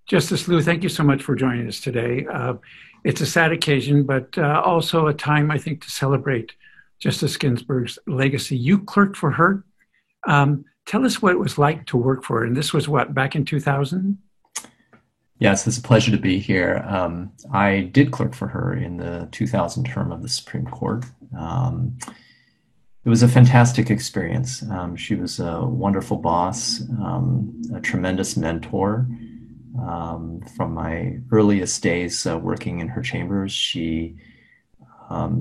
Justice Lou, thank you so much for joining us today. It's a sad occasion, but also a time, I think, to celebrate Justice Ginsburg's legacy. You clerked for her. Tell us what it was like to work for her. And this was what, back in 2000? Yes, it's a pleasure to be here. I did clerk for her in the 2000 term of the Supreme Court. It was a fantastic experience. She was a wonderful boss, a tremendous mentor. From my earliest days working in her chambers, she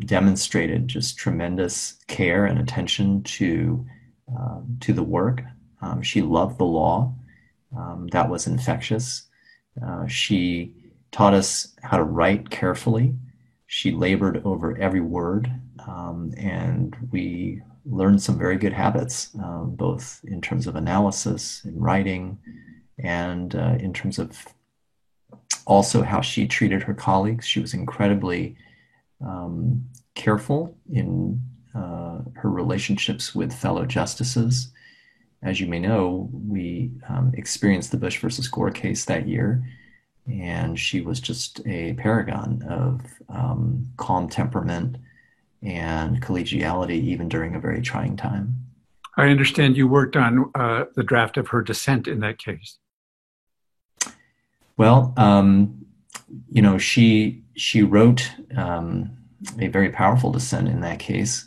demonstrated just tremendous care and attention to the work. She loved the law. That was infectious. She taught us how to write carefully. She labored over every word, and we learned some very good habits, both in terms of analysis and writing, and in terms of also how she treated her colleagues. She was incredibly careful in her relationships with fellow justices. As you may know, we experienced the Bush versus Gore case that year, and she was just a paragon of calm temperament and collegiality, even during a very trying time. I understand you worked on the draft of her dissent in that case. Well, she wrote a very powerful dissent in that case,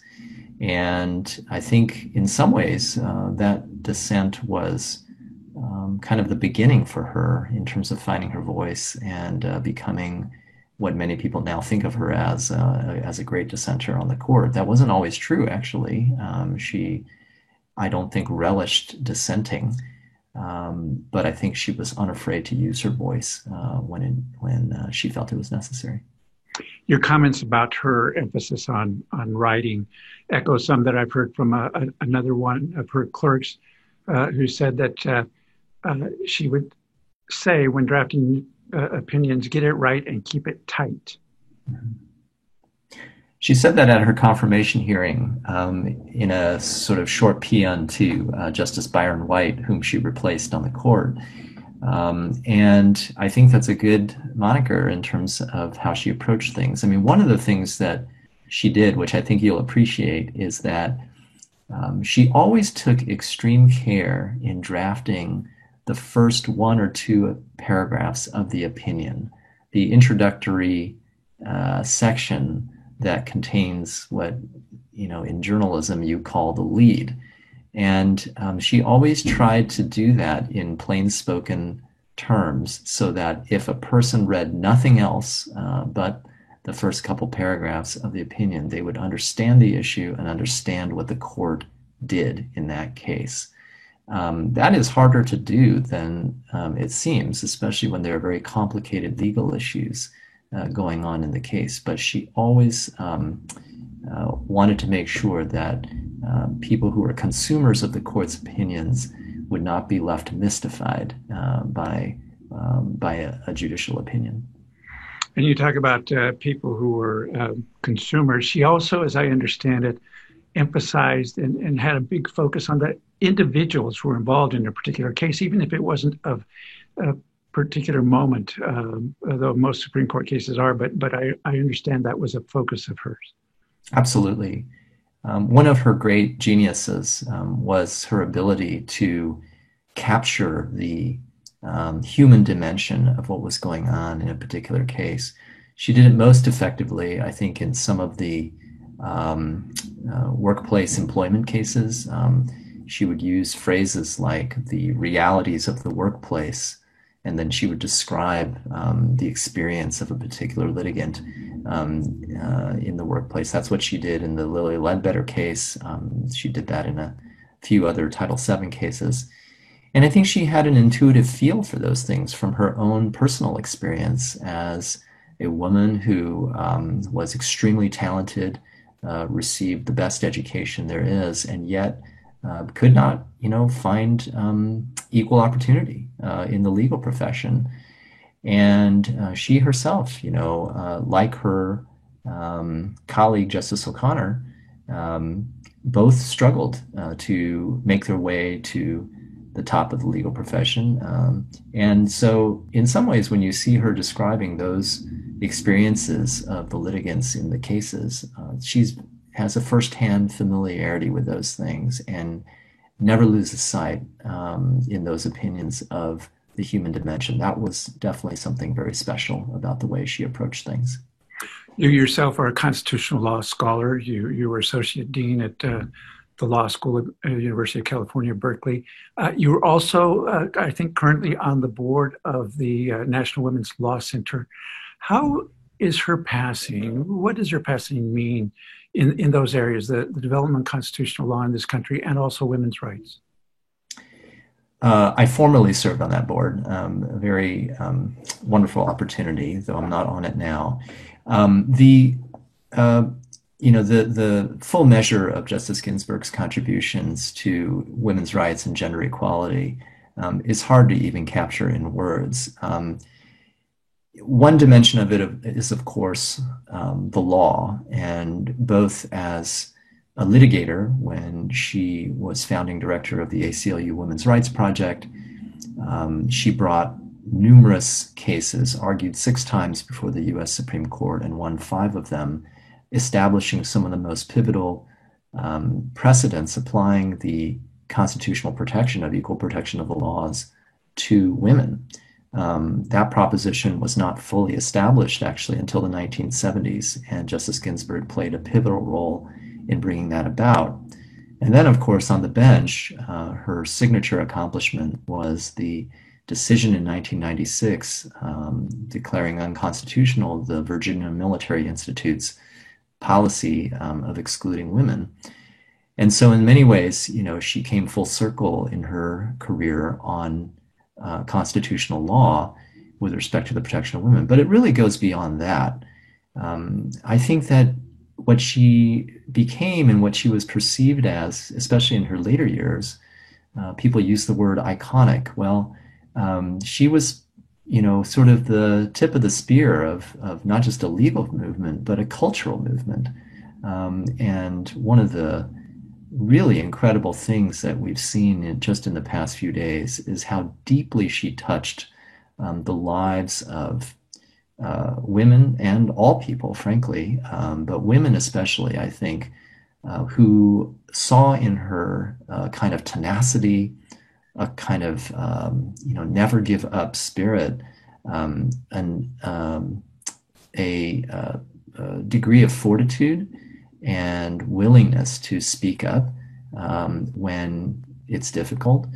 and I think in some ways that dissent was kind of the beginning for her in terms of finding her voice and becoming what many people now think of her as a great dissenter on the court. That wasn't always true, actually. She, I don't think, relished dissenting. But I think she was unafraid to use her voice when she felt it was necessary. Your comments about her emphasis on writing echo some that I've heard from another one of her clerks who said that she would say when drafting opinions, get it right and keep it tight. Mm-hmm. She said that at her confirmation hearing in a sort of short paean to Justice Byron White, whom she replaced on the court. And I think that's a good moniker in terms of how she approached things. I mean, one of the things that she did, which I think you'll appreciate, is that she always took extreme care in drafting the first one or two paragraphs of the opinion, the introductory section that contains what, in journalism you call the lead. And she always tried to do that in plain spoken terms so that if a person read nothing else but the first couple paragraphs of the opinion, they would understand the issue and understand what the court did in that case. That is harder to do than it seems, especially when there are very complicated legal issues going on in the case. But she always wanted to make sure that people who were consumers of the court's opinions would not be left mystified by a judicial opinion. And you talk about people who were consumers. She also, as I understand it, emphasized and had a big focus on the individuals who were involved in a particular case, even if it wasn't of a particular moment, though most Supreme Court cases are, but I understand that was a focus of hers. Absolutely. One of her great geniuses was her ability to capture the human dimension of what was going on in a particular case. She did it most effectively, I think, in some of the workplace employment cases. She would use phrases like the realities of the workplace, and then she would describe the experience of a particular litigant in the workplace. That's what she did in the Lilly Ledbetter case. She did that in a few other Title VII cases. And I think she had an intuitive feel for those things from her own personal experience as a woman who was extremely talented, received the best education there is, and yet could not, find equal opportunity in the legal profession. And she herself, like her colleague Justice O'Connor, both struggled to make their way to the top of the legal profession. And so, in some ways, when you see her describing those experiences of the litigants in the cases, she's has a firsthand familiarity with those things and never loses sight in those opinions of the human dimension. That was definitely something very special about the way she approached things. You yourself are a constitutional law scholar. You were associate dean at the law school at University of California, Berkeley. You are also, I think, currently on the board of the National Women's Law Center. How is her passing? What does her passing mean in those areas, the development of constitutional law in this country and also women's rights? I formerly served on that board, a very wonderful opportunity, though I'm not on it now. The the full measure of Justice Ginsburg's contributions to women's rights and gender equality is hard to even capture in words. One dimension of it is, of course, the law, and both as a litigator when she was founding director of the ACLU Women's Rights Project, she brought numerous cases, argued 6 times before the U.S. Supreme Court and won 5 of them, establishing some of the most pivotal precedents applying the constitutional protection of equal protection of the laws to women. That proposition was not fully established actually until the 1970s, and Justice Ginsburg played a pivotal role in bringing that about. And then, of course, on the bench, her signature accomplishment was the decision in 1996 declaring unconstitutional the Virginia Military Institute's policy of excluding women. And so in many ways, she came full circle in her career on constitutional law with respect to the protection of women. But it really goes beyond that. I think that what she became and what she was perceived as, especially in her later years, people use the word iconic. Well, she was, sort of the tip of the spear of not just a legal movement, but a cultural movement. And one of the really incredible things that we've seen just in the past few days is how deeply she touched the lives of women and all people, frankly, but women especially, I think, who saw in her kind of tenacity, a kind of never give up spirit, and a degree of fortitude and willingness to speak up when it's difficult.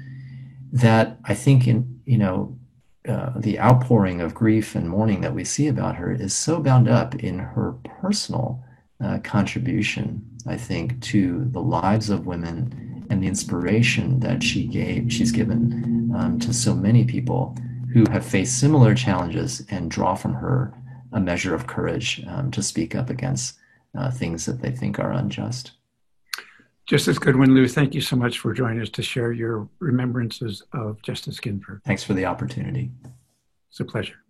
That I think the outpouring of grief and mourning that we see about her is so bound up in her personal contribution, I think, to the lives of women and the inspiration that she's given to so many people who have faced similar challenges and draw from her a measure of courage to speak up against things that they think are unjust. Justice Goodwin-Liu, thank you so much for joining us to share your remembrances of Justice Ginsburg. Thanks for the opportunity. It's a pleasure.